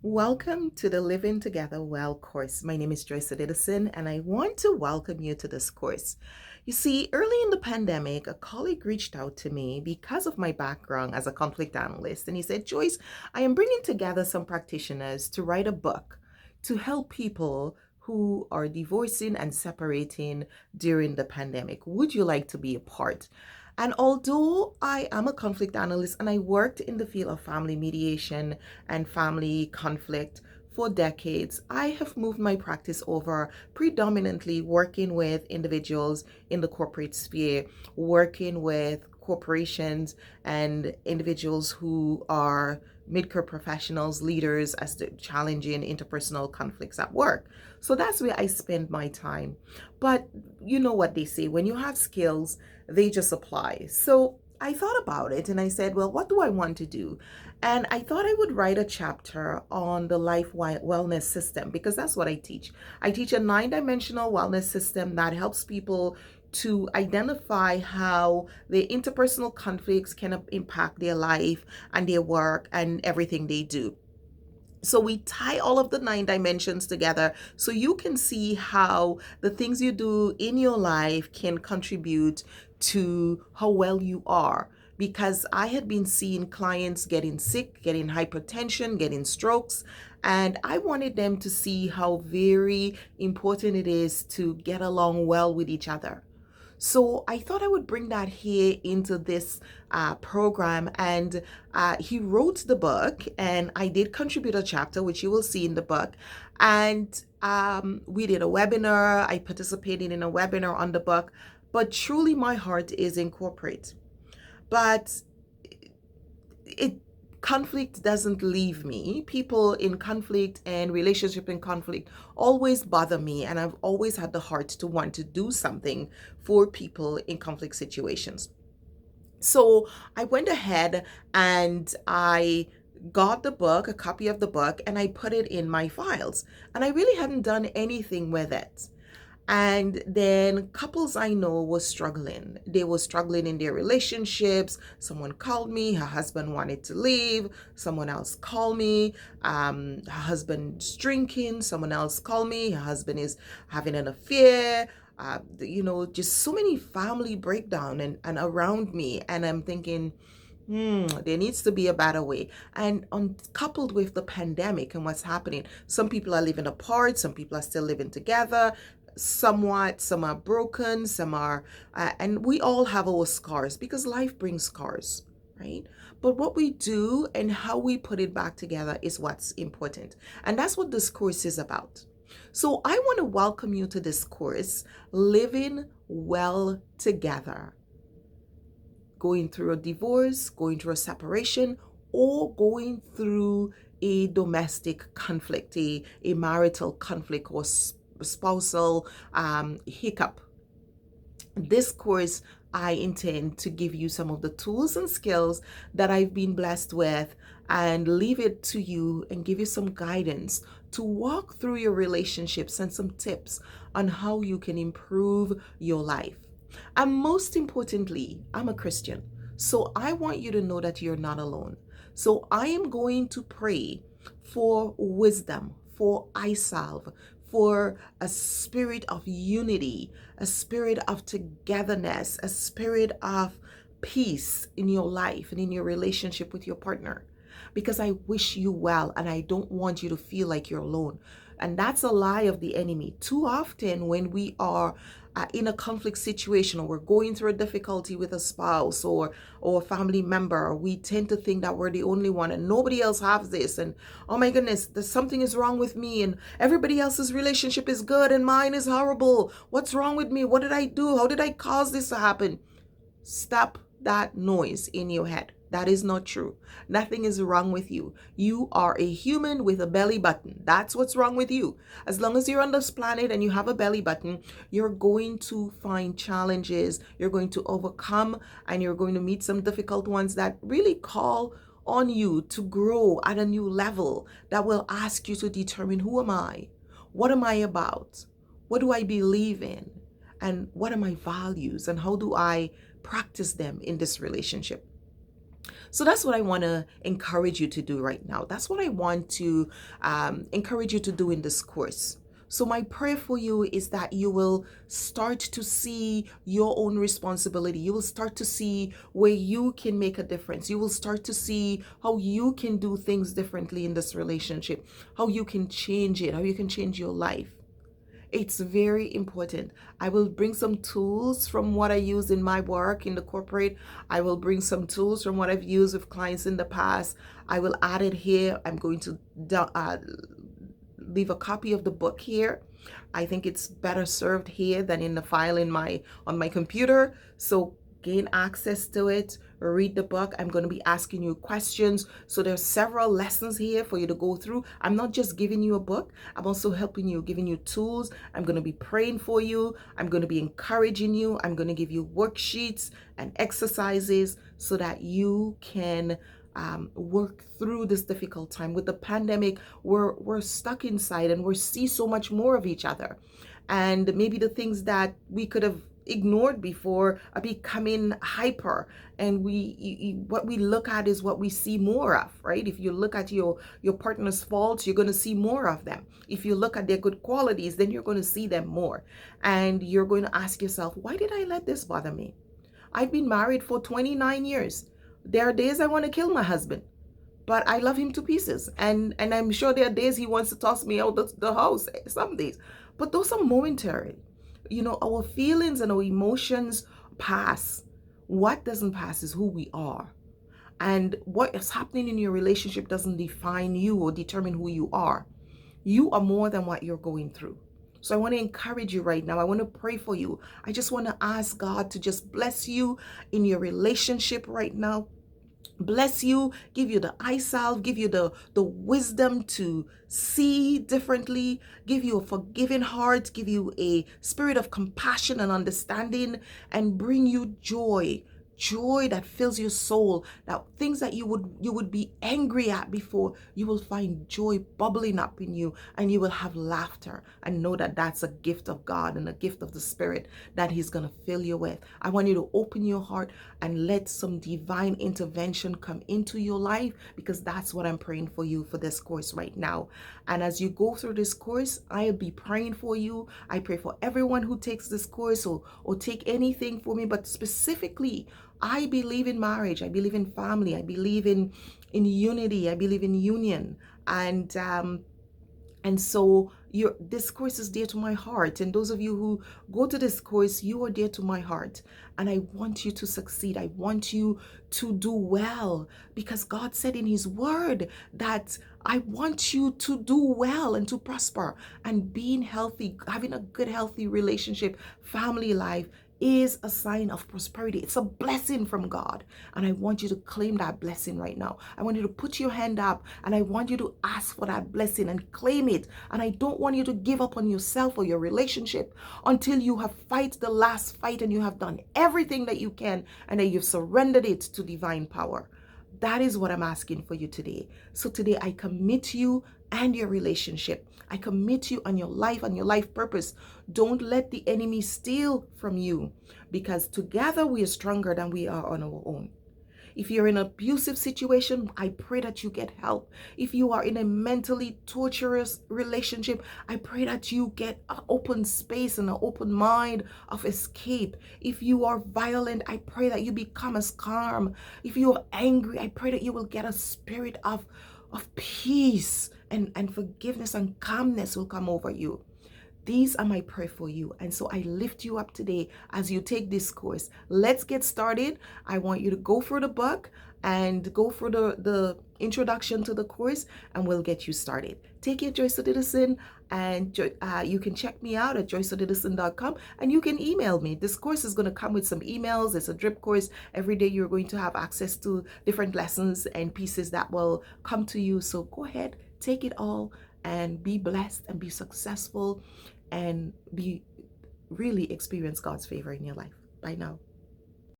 Welcome to the Living Together Well course. My name is Joyce Edison, and I want to welcome you to this course. You see, early in the pandemic, a colleague reached out to me because of my background as a conflict analyst, and he said, Joyce, I am bringing together some practitioners to write a book to help people who are divorcing and separating during the pandemic. Would you like to be a part? And although I am a conflict analyst and I worked in the field of family mediation and family conflict for decades, I have moved my practice over predominantly working with individuals in the corporate sphere, working with corporations and individuals who are mid-career professionals, leaders as to challenging interpersonal conflicts at work. So that's where I spend my time. But you know what they say, when you have skills, they just apply. So I thought about it and I said, well, what do I want to do? And I thought I would write a chapter on the life wellness system because that's what I teach. I teach a 9-dimensional wellness system that helps people to identify how the interpersonal conflicts can impact their life and their work and everything they do. So we tie all of the 9 dimensions together so you can see how the things you do in your life can contribute to how well you are. Because I had been seeing clients getting sick, getting hypertension, getting strokes, and I wanted them to see how very important it is to get along well with each other. So I thought I would bring that here into this program. And he wrote the book, and I did contribute a chapter, which you will see in the book. And we did a webinar. I participated in a webinar on the book. But truly, my heart is in corporate. But it conflict doesn't leave me. People in conflict and relationship in conflict always bother me, and I've always had the heart to want to do something for people in conflict situations. So I went ahead and I got the book, a copy of the book, and I put it in my files. And I really hadn't done anything with it. And then couples I know was struggling. They were struggling in their relationships. Someone called me, her husband wanted to leave. Someone else called me, her husband's drinking. Someone else called me, her husband is having an affair. Just so many family breakdown and around me. And I'm thinking, there needs to be a better way. And coupled with the pandemic and what's happening, some people are living apart, some people are still living together, somewhat, some are broken, some are, and we all have our scars because life brings scars, right? But what we do and how we put it back together is what's important. And that's what this course is about. So I want to welcome you to this course, Living Well Together. Going through a divorce, going through a separation, or going through a domestic conflict, a marital conflict or spousal hiccup. This course, I intend to give you some of the tools and skills that I've been blessed with and leave it to you and give you some guidance to walk through your relationships and some tips on how you can improve your life. And most importantly, I'm a Christian. So I want you to know that you're not alone. So I am going to pray for wisdom, for eye salve, for a spirit of unity, a spirit of togetherness, a spirit of peace in your life and in your relationship with your partner. Because I wish you well and I don't want you to feel like you're alone. And that's a lie of the enemy. Too often, when we are in a conflict situation or we're going through a difficulty with a spouse or a family member, we tend to think that we're the only one and nobody else has this. And oh my goodness, there's something is wrong with me and everybody else's relationship is good and mine is horrible. What's wrong with me? What did I do? How did I cause this to happen? Stop that noise in your head. That is not true. Nothing is wrong with you. You are a human with a belly button. That's what's wrong with you. As long as you're on this planet and you have a belly button, you're going to find challenges, you're going to overcome, and you're going to meet some difficult ones that really call on you to grow at a new level that will ask you to determine, who am I? What am I about? What do I believe in? And what are my values? And how do I practice them in this relationship? So that's what I want to encourage you to do right now. That's what I want to encourage you to do in this course. So my prayer for you is that you will start to see your own responsibility. You will start to see where you can make a difference. You will start to see how you can do things differently in this relationship, how you can change it, how you can change your life. It's very important. I will bring some tools from what I use in my work in the corporate. I will bring some tools from what I've used with clients in the past. I will add it here. I'm going to leave a copy of the book here. I think it's better served here than in the file in my on my computer. So gain access to it, read the book. I'm going to be asking you questions. So there's several lessons here for you to go through. I'm not just giving you a book. I'm also helping you, giving you tools. I'm going to be praying for you. I'm going to be encouraging you. I'm going to give you worksheets and exercises so that you can work through this difficult time. With the pandemic, we're stuck inside and we see so much more of each other. And maybe the things that we could have ignored before are becoming hyper, and what we look at is what we see more of, right? If you look at your partner's faults, you're going to see more of them. If you look at their good qualities, then you're going to see them more, and you're going to ask yourself, why did I let this bother me? I've been married for 29 years. There are days I want to kill my husband, but I love him to pieces. And I'm sure there are days he wants to toss me out the house, some days. But those are momentary. You know, our feelings and our emotions pass. What doesn't pass is who we are. And what is happening in your relationship doesn't define you or determine who you are. You are more than what you're going through. So I want to encourage you right now. I want to pray for you. I just want to ask God to just bless you in your relationship right now. Bless you, give you the eye salve, give you the wisdom to see differently, give you a forgiving heart, give you a spirit of compassion and understanding, and bring you joy that fills your soul. That things that you would be angry at before, you will find joy bubbling up in you, and you will have laughter and know that that's a gift of God and a gift of the Spirit that He's going to fill you with. I want you to open your heart and let some divine intervention come into your life, because that's what I'm praying for you for this course right now. And as you go through this course, I'll be praying for you. I pray for everyone who takes this course or take anything for me, but specifically, I believe in marriage. I believe in family. I believe in unity. I believe in union. And so this course is dear to my heart. And those of you who go to this course, you are dear to my heart. And I want you to succeed. I want you to do well, because God said in His word that I want you to do well and to prosper, and being healthy, having a good, healthy relationship, family life is a sign of prosperity. It's a blessing from God. And I want you to claim that blessing right now. I want you to put your hand up, and I want you to ask for that blessing and claim it. And I don't want you to give up on yourself or your relationship until you have fight the last fight and you have done everything that you can and that you've surrendered it to divine power. That is what I'm asking for you today. So today I commit you and your relationship. I commit you on your life purpose. Don't let the enemy steal from you, because together we are stronger than we are on our own. If you're in an abusive situation, I pray that you get help. If you are in a mentally torturous relationship, I pray that you get an open space and an open mind of escape. If you are violent, I pray that you become as calm. If you are angry, I pray that you will get a spirit of peace and forgiveness and calmness will come over you. These are my prayer for you. And so I lift you up today as you take this course. Let's get started. I want you to go through the book and go through the introduction to the course, and we'll get you started. Take care, Joyce Odidison, and you can check me out at joyceodidison.com, and you can email me. This course is going to come with some emails. It's a drip course. Every day you're going to have access to different lessons and pieces that will come to you. So go ahead, take it all, and be blessed and be successful and really experience God's favor in your life. Bye now.